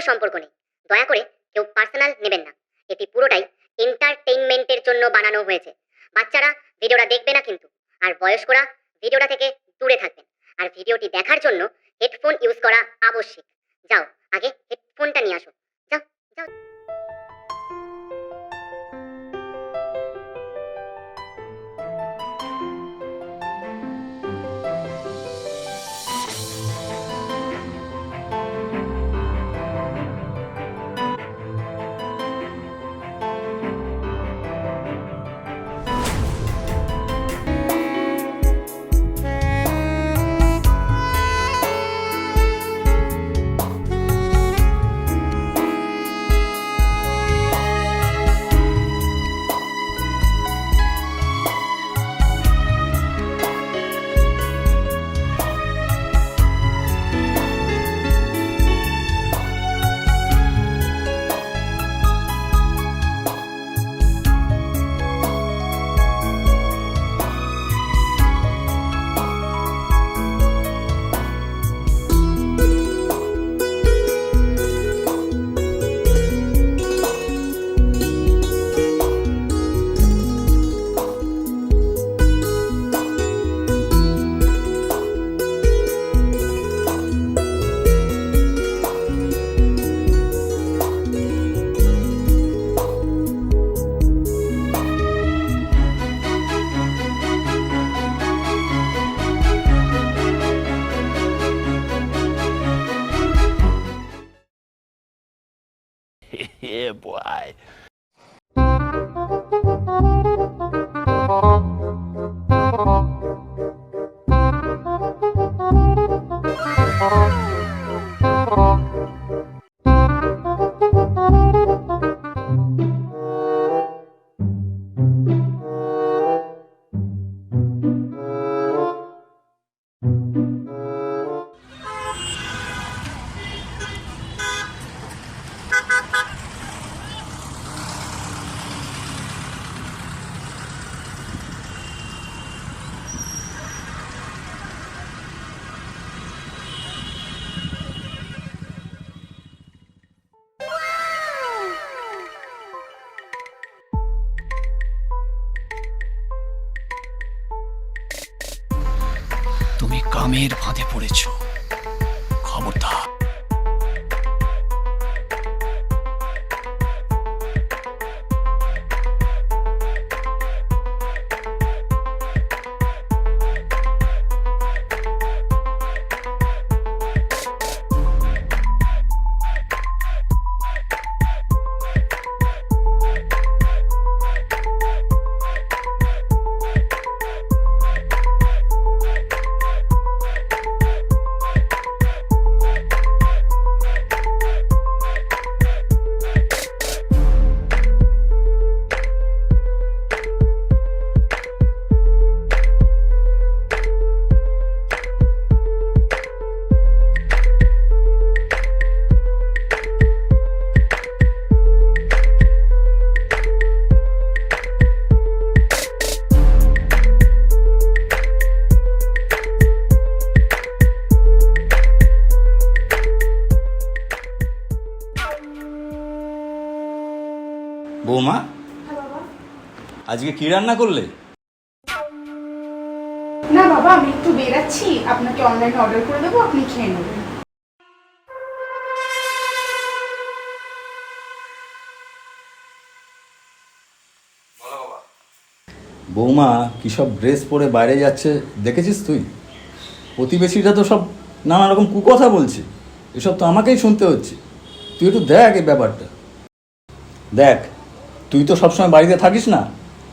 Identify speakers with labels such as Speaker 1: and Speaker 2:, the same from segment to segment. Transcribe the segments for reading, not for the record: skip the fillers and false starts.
Speaker 1: সম্পর্ক নেই। দয়া করে কেউ পার্সোনাল নেবেন না। এটি পুরোটাই এন্টারটেইনমেন্টের জন্য বানানো হয়েছে। বাচ্চারা ভিডিওটা দেখবে না কিন্তু, আর বয়স্করা ভিডিওটা থেকে দূরে থাকবেন। আর ভিডিওটি দেখার জন্য হেডফোন ইউজ করা আবশ্যক। যাও, আগে হেডফোনটা নিয়ে আসো। যাও যাও।
Speaker 2: Yeah, boy.
Speaker 3: তুমি কামের ফাঁদে পড়েছো, খবরদার।
Speaker 4: বৌমা, আজকে কি রান্না করলে?
Speaker 5: না বাবা, আমি একটু বেরাচ্ছি, আপনাকে অনলাইনে অর্ডার করে দেবো, আপনি খেয়ে নেবেন।
Speaker 4: বৌমা কি সব ড্রেস পরে বাইরে যাচ্ছে দেখেছিস তুই? প্রতিবেশীরা তো সব নানা রকম কুকথা বলছে, এসব তো আমাকেই শুনতে হচ্ছে। তুই একটু দেখ এই ব্যাপারটা দেখ। তুই তো সবসময় বাড়িতে থাকিস না,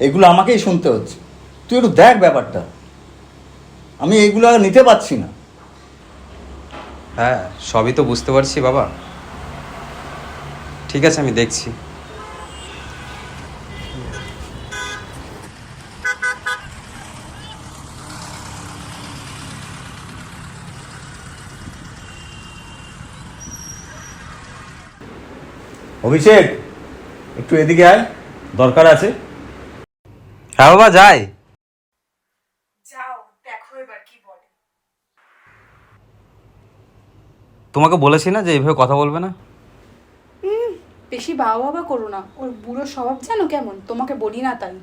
Speaker 4: এগুলো আমাকেই শুনতে হচ্ছে। তুই একটু দেখ ব্যাপারটা, আমি এইগুলো আর নিতে পারছি না।
Speaker 6: হ্যাঁ, সবই তো বুঝতে পারছি বাবা। ঠিক আছে, আমি দেখছি।
Speaker 4: অভিষেক, একটু এদিকে আয়, দরকার আছে।
Speaker 6: হ্যাঁ বাবা, যাই।
Speaker 5: যাও, দেখো এবার কি বলে।
Speaker 6: তোমাকে বলেছি না যে এইভাবে কথা বলবে না?
Speaker 5: বেশি বাবা বাবা করো না, ওর বুড়ো স্বভাব জানো কেমন, তোমাকে বলি না তাই।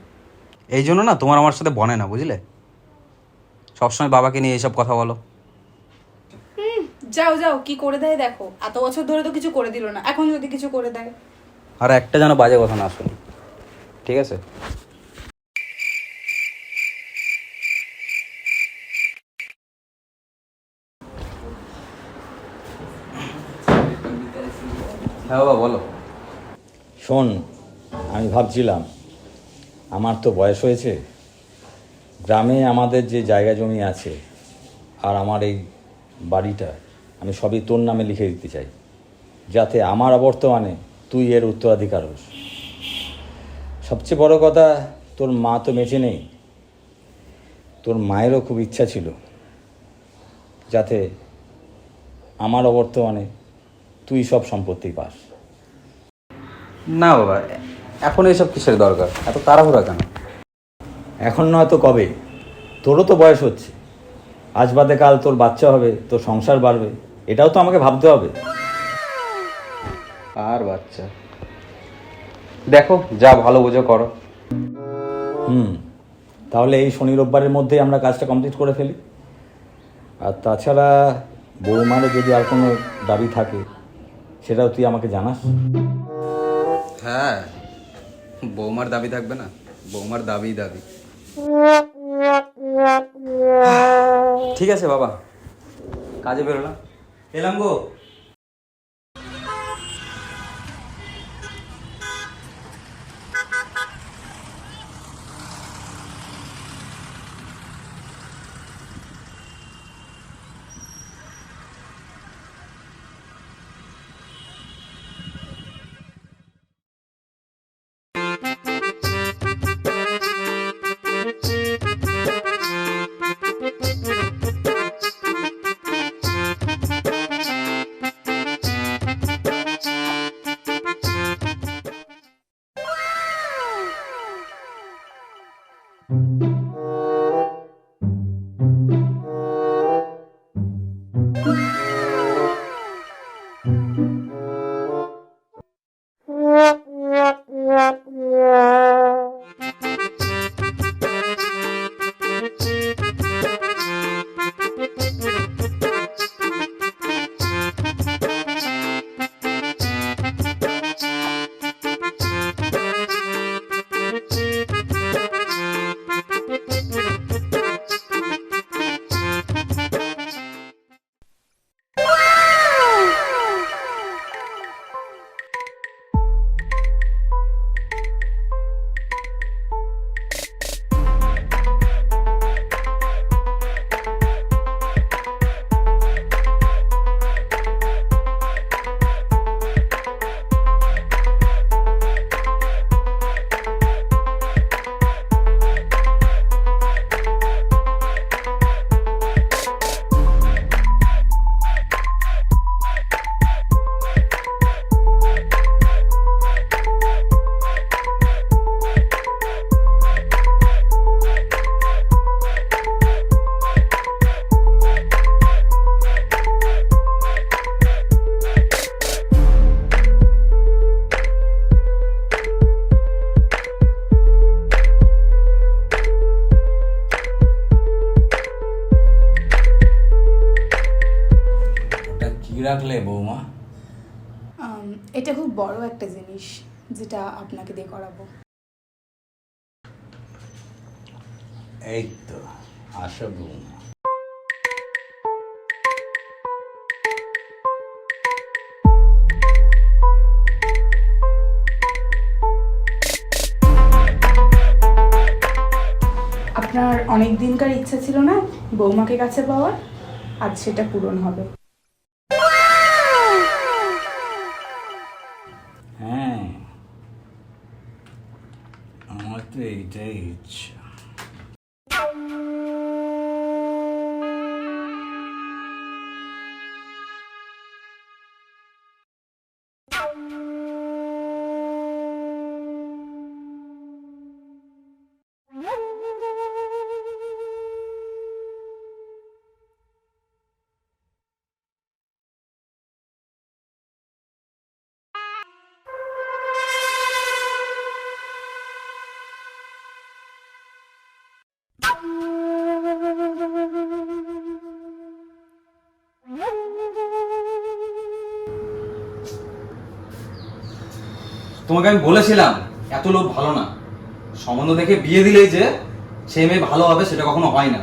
Speaker 6: এই জন্য না তোমার আমার সাথে বনে না, বুঝলে? সবসময় বাবাকে নিয়ে এইসব কথা বলো।
Speaker 5: যাও যাও, কি করে দেয় দেখো, এত বছর ধরে তো কিছু করে দিল না, এখন যদি কিছু করে দেয়।
Speaker 6: আর একটা যেন বাজে কথা না শুনি, ঠিক আছে? হ্যাঁ বাবা বলো।
Speaker 4: শোন, আমি ভাবছিলাম আমার তো বয়স হয়েছে, গ্রামে আমাদের যে জায়গা জমি আছে আর আমার এই বাড়িটা আমি সবই তোর নামে লিখে দিতে চাই, যাতে আমার অবর্তমানে তুই এর উত্তরাধিকার হোস। সবচেয়ে বড় কথা, তোর মা তো বেঁচে নেই, তোর মায়েরও খুব ইচ্ছা ছিল যাতে আমার অবর্তমানে তুই সব সম্পত্তি পাস।
Speaker 6: না বাবা, এখন এইসব কিসের দরকার, এত তাড়াহুড়া কেন?
Speaker 4: এখন নয়তো কবে? তোরও তো বয়স হচ্ছে, আজ বাদে কাল তোর বাচ্চা হবে, তোর সংসার বাড়বে, এটাও তো আমাকে ভাবতে হবে।
Speaker 6: আর বাচ্চা, দেখো যা ভালো বুঝো করো।
Speaker 4: তাহলে এই শনি রোববারের মধ্যেই আমরা কাজটা কমপ্লিট করে ফেলি। আর তাছাড়া বৌমারও যদি আর কোনো দাবি থাকে সেটাও তুই আমাকে জানাস।
Speaker 6: হ্যাঁ, বৌমার দাবি থাকবে না? বৌমার দাবি দাবি। ঠিক আছে বাবা, কাজে বেরোলাম, এলাম গো।
Speaker 4: রাখলে বৌমা?
Speaker 5: এটা খুব বড় একটা জিনিস যেটা আপনাকে দিয়ে করাবো।
Speaker 4: এই তো, আসো বৌমা।
Speaker 5: আপনার অনেক দিনকার ইচ্ছা ছিল না বৌমাকে কাছে পাওয়ার, আজ সেটা পূরণ হবে।
Speaker 4: হ্যাঁ, আমার তো এইটাই ইচ্ছা।
Speaker 6: তোমাকে আমি বলেছিলাম এত লোক ভালো না, সম্বন্ধ দেখে বিয়ে দিলেই যে সে মেয়ে ভালো হবে সেটা কখনো হয় না।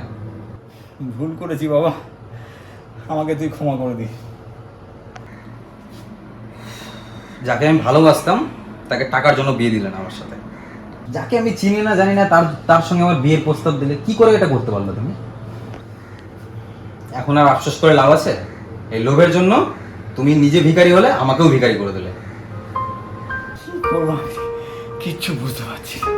Speaker 4: ভুল করেছি বাবা, আমাকে তুই ক্ষমা করে দিস।
Speaker 6: যাকে আমি ভালোবাসতাম তাকে টাকার জন্য বিয়ে দিলেন আমার সাথে। যাকে আমি চিনি না জানি না তার সঙ্গে আমার বিয়ের প্রস্তাব দিলে কি করে এটা করতে পারলো তুমি? এখন আর আফসোস করে লাভ আছে? এই লোভের জন্য তুমি নিজে ভিখারি হলে আমাকেও ভিখারি করে দিলে।
Speaker 4: করবো, কিচ্ছু বুঝতে পারছি না।